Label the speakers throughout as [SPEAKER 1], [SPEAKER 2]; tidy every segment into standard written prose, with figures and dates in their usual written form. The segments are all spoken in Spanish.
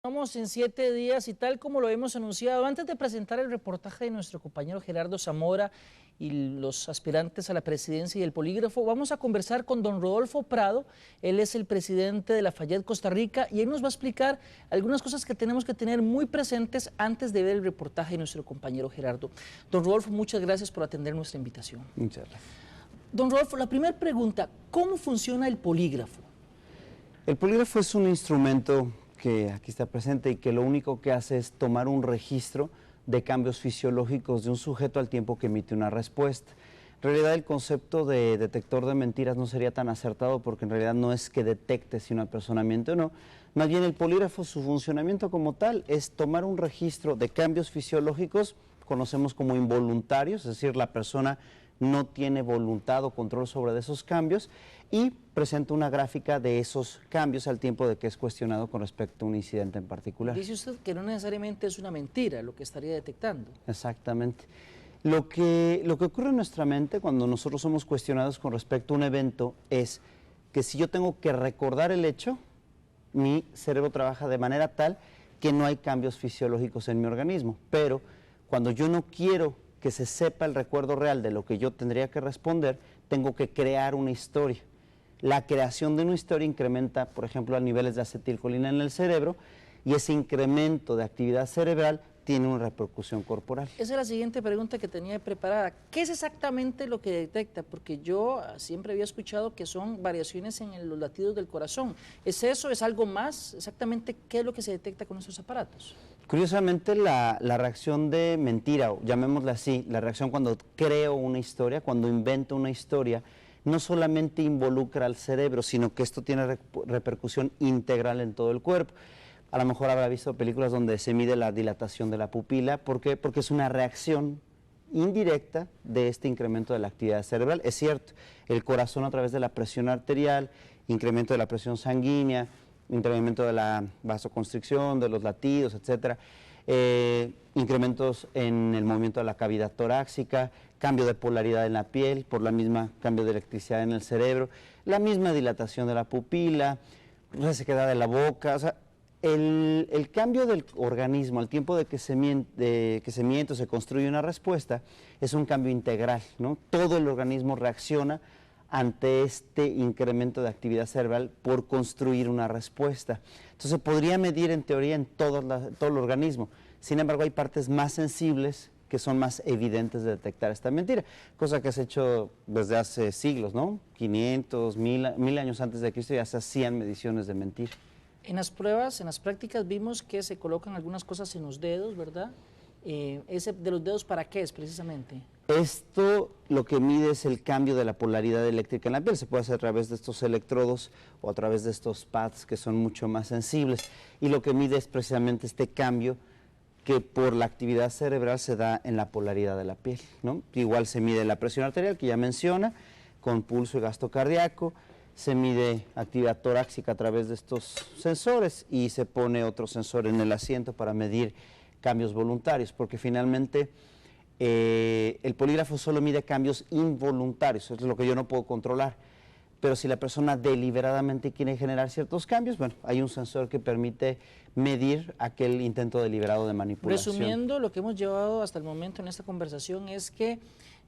[SPEAKER 1] Vamos en 7 días y tal como lo hemos anunciado, antes de presentar el reportaje de nuestro compañero Gerardo Zamora y los aspirantes a la presidencia y el polígrafo, vamos a conversar con don Rodolfo Prado. Él es el presidente de Lafayette, Costa Rica, y él nos va a explicar algunas cosas que tenemos que tener muy presentes antes de ver el reportaje de nuestro compañero Gerardo. Don Rodolfo, muchas gracias por atender nuestra invitación.
[SPEAKER 2] Muchas gracias.
[SPEAKER 1] Don Rodolfo, la primera pregunta, ¿cómo funciona el polígrafo?
[SPEAKER 2] El polígrafo es un instrumento que aquí está presente y que lo único que hace es tomar un registro de cambios fisiológicos de un sujeto al tiempo que emite una respuesta. En realidad el concepto de detector de mentiras no sería tan acertado porque en realidad no es que detecte si una persona miente o no. Más bien el polígrafo, su funcionamiento como tal es tomar un registro de cambios fisiológicos, conocemos como involuntarios, es decir, la persona no tiene voluntad o control sobre esos cambios y presenta una gráfica de esos cambios al tiempo de que es cuestionado con respecto a un incidente en particular.
[SPEAKER 1] Dice usted que no necesariamente es una mentira lo que estaría detectando.
[SPEAKER 2] Exactamente. Lo que ocurre en nuestra mente cuando nosotros somos cuestionados con respecto a un evento es que si yo tengo que recordar el hecho, mi cerebro trabaja de manera tal que no hay cambios fisiológicos en mi organismo, pero cuando yo no quiero que se sepa el recuerdo real de lo que yo tendría que responder, tengo que crear una historia. La creación de una historia incrementa, por ejemplo, los niveles de acetilcolina en el cerebro y ese incremento de actividad cerebral tiene una repercusión corporal.
[SPEAKER 1] Esa es la siguiente pregunta que tenía preparada. ¿Qué es exactamente lo que detecta? Porque yo siempre había escuchado que son variaciones en los latidos del corazón. ¿Es eso? ¿Es algo más? Exactamente, ¿qué es lo que se detecta con estos aparatos?
[SPEAKER 2] Curiosamente, la reacción de mentira, o llamémosla así, la reacción cuando creo una historia, cuando invento una historia, no solamente involucra al cerebro, sino que esto tiene repercusión integral en todo el cuerpo. A lo mejor habrá visto películas donde se mide la dilatación de la pupila. ¿Por qué? Porque es una reacción indirecta de este incremento de la actividad cerebral. Es cierto, el corazón a través de la presión arterial, incremento de la presión sanguínea, incremento de la vasoconstricción, de los latidos, etcétera, incrementos en el movimiento de la cavidad torácica, cambio de polaridad en la piel, por la misma cambio de electricidad en el cerebro, la misma dilatación de la pupila, resequedad de la boca, o sea, el cambio del organismo al tiempo de que se miente o se construye una respuesta es un cambio integral, ¿no? Todo el organismo reacciona ante este incremento de actividad cerebral por construir una respuesta. Entonces se podría medir en teoría en todo el organismo. Sin embargo, hay partes más sensibles que son más evidentes de detectar esta mentira, cosa que se ha hecho desde hace siglos, ¿no? 500, 1000 años antes de Cristo ya se hacían mediciones de mentira.
[SPEAKER 1] En las pruebas, en las prácticas vimos que se colocan algunas cosas en los dedos, ¿verdad? ¿Ese de los dedos para qué es precisamente?
[SPEAKER 2] Esto lo que mide es el cambio de la polaridad eléctrica en la piel. Se puede hacer a través de estos electrodos o a través de estos pads que son mucho más sensibles. Y lo que mide es precisamente este cambio que por la actividad cerebral se da en la polaridad de la piel, ¿no? Igual se mide la presión arterial, que ya menciona, con pulso y gasto cardíaco. Se mide actividad torácica a través de estos sensores y se pone otro sensor en el asiento para medir cambios voluntarios, porque finalmente el polígrafo solo mide cambios involuntarios, eso es lo que yo no puedo controlar. Pero si la persona deliberadamente quiere generar ciertos cambios, bueno, hay un sensor que permite medir aquel intento deliberado de manipulación.
[SPEAKER 1] Resumiendo, lo que hemos llevado hasta el momento en esta conversación es que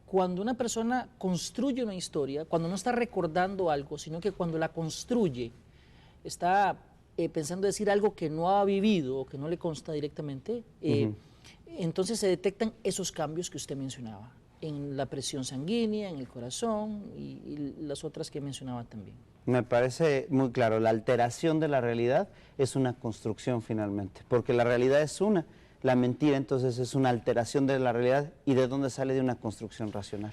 [SPEAKER 1] cuando una persona construye una historia, cuando no está recordando algo, sino que cuando la construye, está pensando decir algo que no ha vivido o que no le consta directamente, entonces se detectan esos cambios que usted mencionaba, en la presión sanguínea, en el corazón y las otras que mencionaba también.
[SPEAKER 2] Me parece muy claro, la alteración de la realidad es una construcción finalmente, porque la realidad es una. La mentira entonces es una alteración de la realidad y de dónde sale de una construcción racional.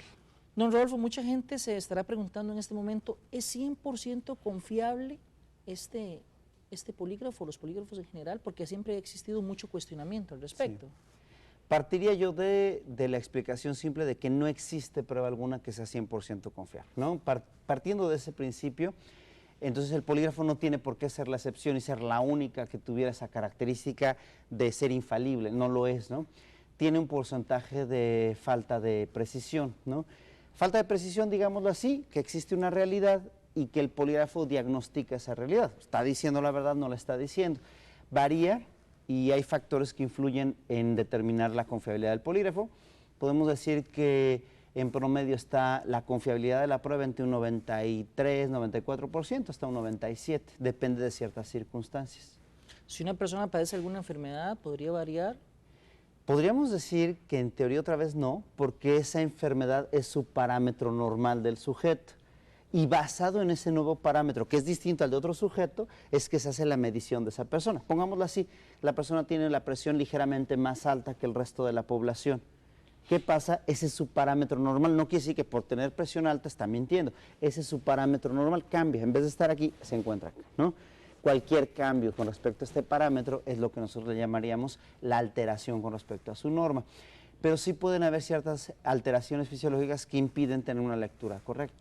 [SPEAKER 1] Don Rodolfo, mucha gente se estará preguntando en este momento, ¿es 100% confiable este polígrafo, los polígrafos en general? Porque siempre ha existido mucho cuestionamiento al respecto.
[SPEAKER 2] Sí. Partiría yo de la explicación simple de que no existe prueba alguna que sea 100% confiable, ¿no? Partiendo de ese principio, entonces el polígrafo no tiene por qué ser la excepción y ser la única que tuviera esa característica de ser infalible, no lo es, ¿no? Tiene un porcentaje de falta de precisión, ¿no? Falta de precisión, digámoslo así, que existe una realidad y que el polígrafo diagnostica esa realidad. Está diciendo la verdad, no la está diciendo. varía y hay factores que influyen en determinar la confiabilidad del polígrafo. Podemos decir que en promedio está la confiabilidad de la prueba entre un 93, 94% hasta un 97%, depende de ciertas circunstancias.
[SPEAKER 1] Si una persona padece alguna enfermedad, ¿podría variar?
[SPEAKER 2] Podríamos decir que en teoría otra vez no, porque esa enfermedad es su parámetro normal del sujeto. Y basado en ese nuevo parámetro, que es distinto al de otro sujeto, es que se hace la medición de esa persona. Pongámoslo así, la persona tiene la presión ligeramente más alta que el resto de la población. ¿Qué pasa? Ese es su parámetro normal. No quiere decir que por tener presión alta está mintiendo. Ese es su parámetro normal, cambia. En vez de estar aquí, se encuentra acá, ¿no? Cualquier cambio con respecto a este parámetro es lo que nosotros le llamaríamos la alteración con respecto a su norma. Pero sí pueden haber ciertas alteraciones fisiológicas que impiden tener una lectura correcta.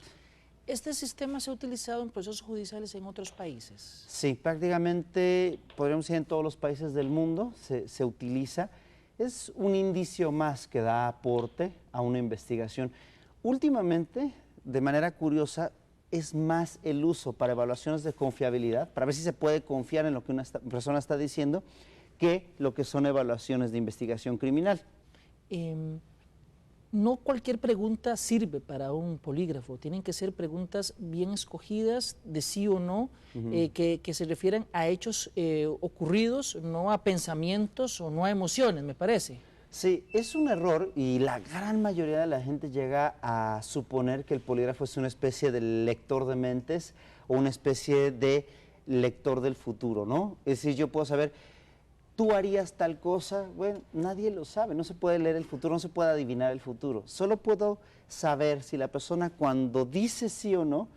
[SPEAKER 1] ¿Este sistema se ha utilizado en procesos judiciales en otros países?
[SPEAKER 2] Sí, prácticamente podríamos decir en todos los países del mundo se utiliza. Es un indicio más que da aporte a una investigación. Últimamente, de manera curiosa, es más el uso para evaluaciones de confiabilidad, para ver si se puede confiar en lo que una persona está diciendo, que lo que son evaluaciones de investigación criminal.
[SPEAKER 1] No cualquier pregunta sirve para un polígrafo, tienen que ser preguntas bien escogidas, de sí o no, que se refieran a hechos ocurridos, no a pensamientos o no a emociones, me parece.
[SPEAKER 2] Sí, es un error y la gran mayoría de la gente llega a suponer que el polígrafo es una especie de lector de mentes o una especie de lector del futuro, ¿no? Es decir, yo puedo saber, tú harías tal cosa, bueno, nadie lo sabe, no se puede leer el futuro, no se puede adivinar el futuro. Solo puedo saber si la persona cuando dice sí o no,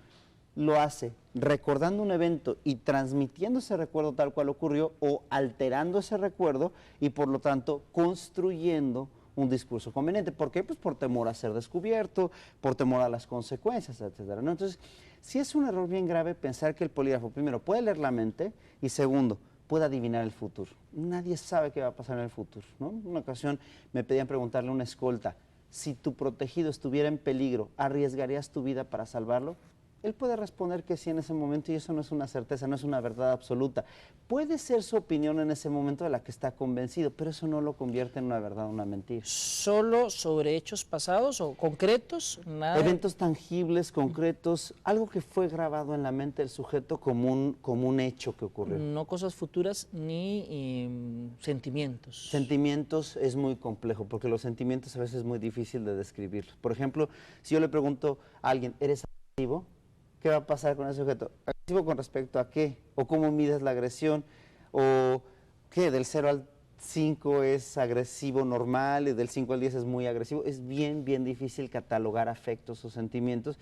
[SPEAKER 2] lo hace recordando un evento y transmitiendo ese recuerdo tal cual ocurrió o alterando ese recuerdo y por lo tanto construyendo un discurso conveniente. ¿Por qué? Pues por temor a ser descubierto, por temor a las consecuencias, etcétera, ¿no? Entonces, sí es un error bien grave pensar que el polígrafo, primero, puede leer la mente y segundo, puede adivinar el futuro. Nadie sabe qué va a pasar en el futuro, ¿no? Una ocasión me pedían preguntarle a una escolta, si tu protegido estuviera en peligro, ¿arriesgarías tu vida para salvarlo? Él puede responder que sí en ese momento y eso no es una certeza, no es una verdad absoluta. Puede ser su opinión en ese momento de la que está convencido, pero eso no lo convierte en una verdad o una mentira.
[SPEAKER 1] ¿Solo sobre hechos pasados o concretos? Nada.
[SPEAKER 2] Eventos tangibles, concretos, algo que fue grabado en la mente del sujeto como un hecho que ocurrió.
[SPEAKER 1] No cosas futuras ni sentimientos.
[SPEAKER 2] Sentimientos es muy complejo porque los sentimientos a veces es muy difícil de describir. Por ejemplo, si yo le pregunto a alguien, ¿eres agresivo? ¿Qué va a pasar con ese sujeto? ¿Agresivo con respecto a qué? ¿O cómo mides la agresión? ¿O qué? ¿Del 0 al 5 es agresivo normal y del 5 al 10 es muy agresivo? Es bien difícil catalogar afectos o sentimientos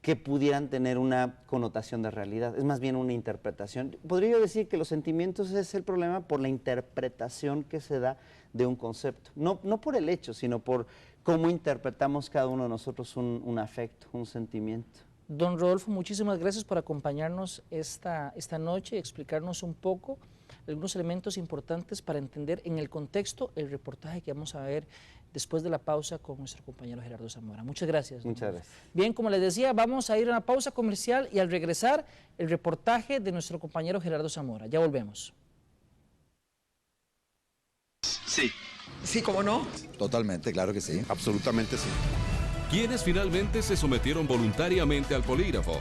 [SPEAKER 2] que pudieran tener una connotación de realidad. Es más bien una interpretación. Podría yo decir que los sentimientos es el problema por la interpretación que se da de un concepto. No por el hecho, sino por cómo interpretamos cada uno de nosotros un afecto, un sentimiento.
[SPEAKER 1] Don Rodolfo, muchísimas gracias por acompañarnos esta noche y explicarnos un poco algunos elementos importantes para entender en el contexto el reportaje que vamos a ver después de la pausa con nuestro compañero Gerardo Zamora. Muchas gracias.
[SPEAKER 2] Muchas gracias.
[SPEAKER 1] Bien, como les decía, vamos a ir a una pausa comercial y al regresar el reportaje de nuestro compañero Gerardo Zamora. Ya volvemos.
[SPEAKER 3] Sí. Sí, ¿cómo no?
[SPEAKER 4] Totalmente, claro que sí.
[SPEAKER 3] Absolutamente sí.
[SPEAKER 5] ¿Quiénes finalmente se sometieron voluntariamente al polígrafo?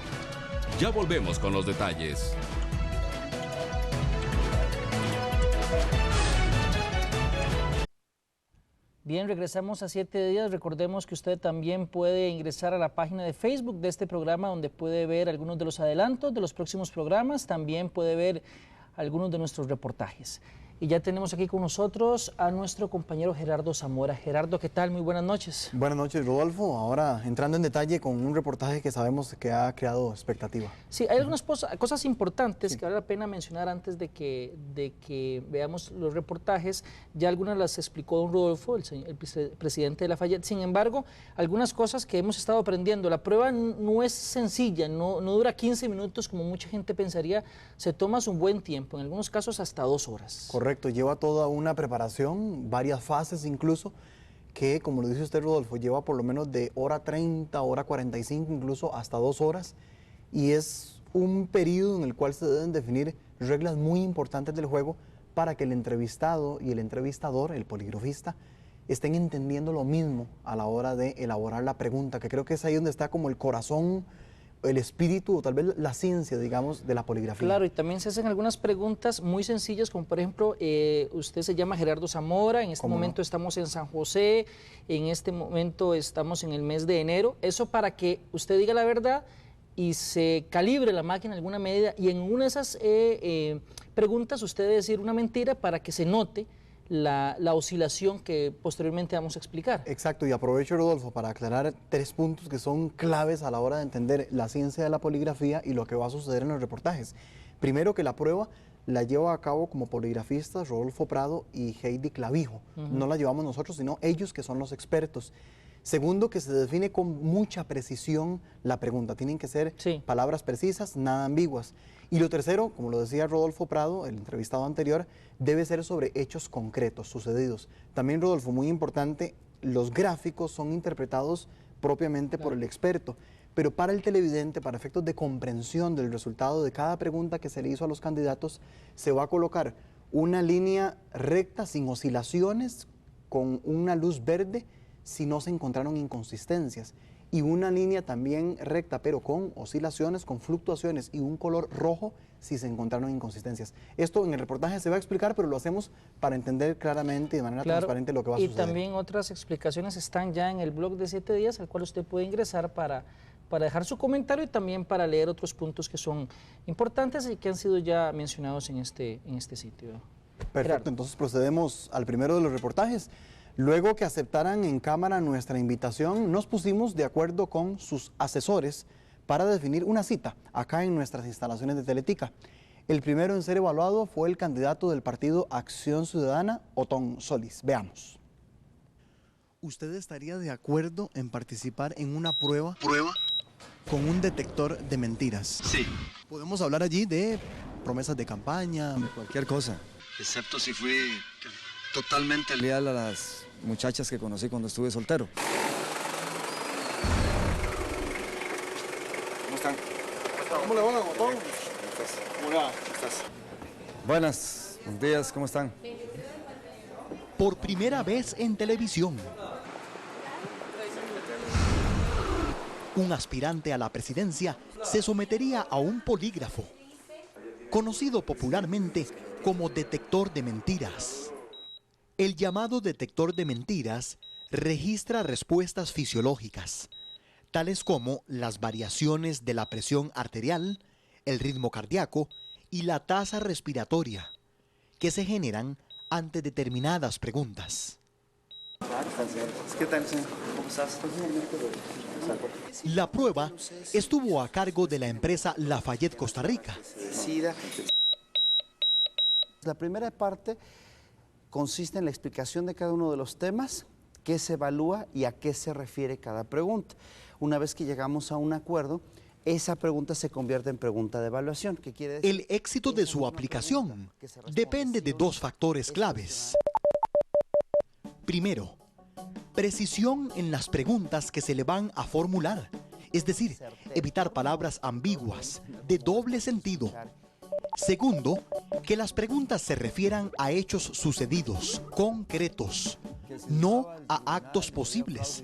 [SPEAKER 5] Ya volvemos con los detalles.
[SPEAKER 1] Bien, regresamos a 7 días. Recordemos que usted también puede ingresar a la página de Facebook de este programa donde puede ver algunos de los adelantos de los próximos programas. También puede ver algunos de nuestros reportajes. Y ya tenemos aquí con nosotros a nuestro compañero Gerardo Zamora. Gerardo, ¿qué tal? Muy buenas noches.
[SPEAKER 6] Buenas noches, Rodolfo. Ahora entrando en detalle con un reportaje que sabemos que ha creado expectativa.
[SPEAKER 1] Sí, hay algunas cosas importantes que vale la pena mencionar antes de que veamos los reportajes. Ya algunas las explicó don Rodolfo, el presidente de Lafayette. Sin embargo, algunas cosas que hemos estado aprendiendo. La prueba no es sencilla, no dura 15 minutos como mucha gente pensaría. Se toma un buen tiempo, en algunos casos hasta 2 horas.
[SPEAKER 6] Correcto, lleva toda una preparación, varias fases incluso, que como lo dice usted, Rodolfo, lleva por lo menos de hora 30, hora 45, incluso hasta 2 horas, y es un periodo en el cual se deben definir reglas muy importantes del juego para que el entrevistado y el entrevistador, el poligrafista, estén entendiendo lo mismo a la hora de elaborar la pregunta, que creo que es ahí donde está como el corazón, el espíritu o tal vez la ciencia, digamos, de la poligrafía.
[SPEAKER 1] Claro, y también se hacen algunas preguntas muy sencillas, como por ejemplo, usted se llama Gerardo Zamora, en este momento estamos en San José, en este momento estamos en el mes de enero. Eso para que usted diga la verdad y se calibre la máquina en alguna medida, y en una de esas preguntas usted debe decir una mentira para que se note la oscilación que posteriormente vamos a explicar.
[SPEAKER 6] Exacto, y aprovecho, Rodolfo, para aclarar 3 puntos que son claves a la hora de entender la ciencia de la poligrafía y lo que va a suceder en los reportajes. Primero, que la prueba la lleva a cabo como poligrafistas Rodolfo Prado y Heidi Clavijo. No la llevamos nosotros, sino ellos, que son los expertos. Segundo, que se define con mucha precisión la pregunta. Tienen que ser palabras precisas, nada ambiguas. Y lo tercero, como lo decía Rodolfo Prado, el entrevistado anterior, debe ser sobre hechos concretos, sucedidos. También, Rodolfo, muy importante, los gráficos son interpretados propiamente por el experto. Pero para el televidente, para efectos de comprensión del resultado de cada pregunta que se le hizo a los candidatos, se va a colocar una línea recta, sin oscilaciones, con una luz verde, si no se encontraron inconsistencias, y una línea también recta, pero con oscilaciones, con fluctuaciones, y un color rojo si se encontraron inconsistencias. Esto en el reportaje se va a explicar, pero lo hacemos para entender claramente y de manera transparente lo que va a suceder.
[SPEAKER 1] Y también otras explicaciones están ya en el blog de 7 días, al cual usted puede ingresar para dejar su comentario y también para leer otros puntos que son importantes y que han sido ya mencionados en este sitio.
[SPEAKER 6] Perfecto, Gerardo. Entonces procedemos al primero de los reportajes. Luego que aceptaran en cámara nuestra invitación, nos pusimos de acuerdo con sus asesores para definir una cita acá en nuestras instalaciones de Teletica. El primero en ser evaluado fue el candidato del partido Acción Ciudadana, Otón Solís. Veamos. ¿Usted estaría de acuerdo en participar en una prueba con un detector de mentiras?
[SPEAKER 3] Sí.
[SPEAKER 6] Podemos hablar allí de promesas de campaña,
[SPEAKER 4] De cualquier cosa.
[SPEAKER 3] Excepto si fui totalmente
[SPEAKER 4] Leal a las muchachas que conocí cuando estuve soltero. ¿Cómo están?
[SPEAKER 6] ¿Cómo le va, Otón?
[SPEAKER 4] ¿Cómo estás? Buenos días, ¿cómo están?
[SPEAKER 7] Por primera vez en televisión, un aspirante a la presidencia se sometería a un polígrafo, conocido popularmente como detector de mentiras. El llamado detector de mentiras registra respuestas fisiológicas, tales como las variaciones de la presión arterial, el ritmo cardíaco y la tasa respiratoria, que se generan ante determinadas preguntas.
[SPEAKER 2] ¿Qué tal, señor? ¿Cómo estás?
[SPEAKER 7] La prueba estuvo a cargo de la empresa Lafayette Costa Rica.
[SPEAKER 2] La primera parte consiste en la explicación de cada uno de los temas, qué se evalúa y a qué se refiere cada pregunta. Una vez que llegamos a un acuerdo, esa pregunta se convierte en pregunta de evaluación. ¿Qué quiere decir?
[SPEAKER 7] El éxito de su aplicación depende de 2 factores claves. Primero, precisión en las preguntas que se le van a formular, es decir, evitar palabras ambiguas, de doble sentido. Segundo, que las preguntas se refieran a hechos sucedidos, concretos, no a actos posibles.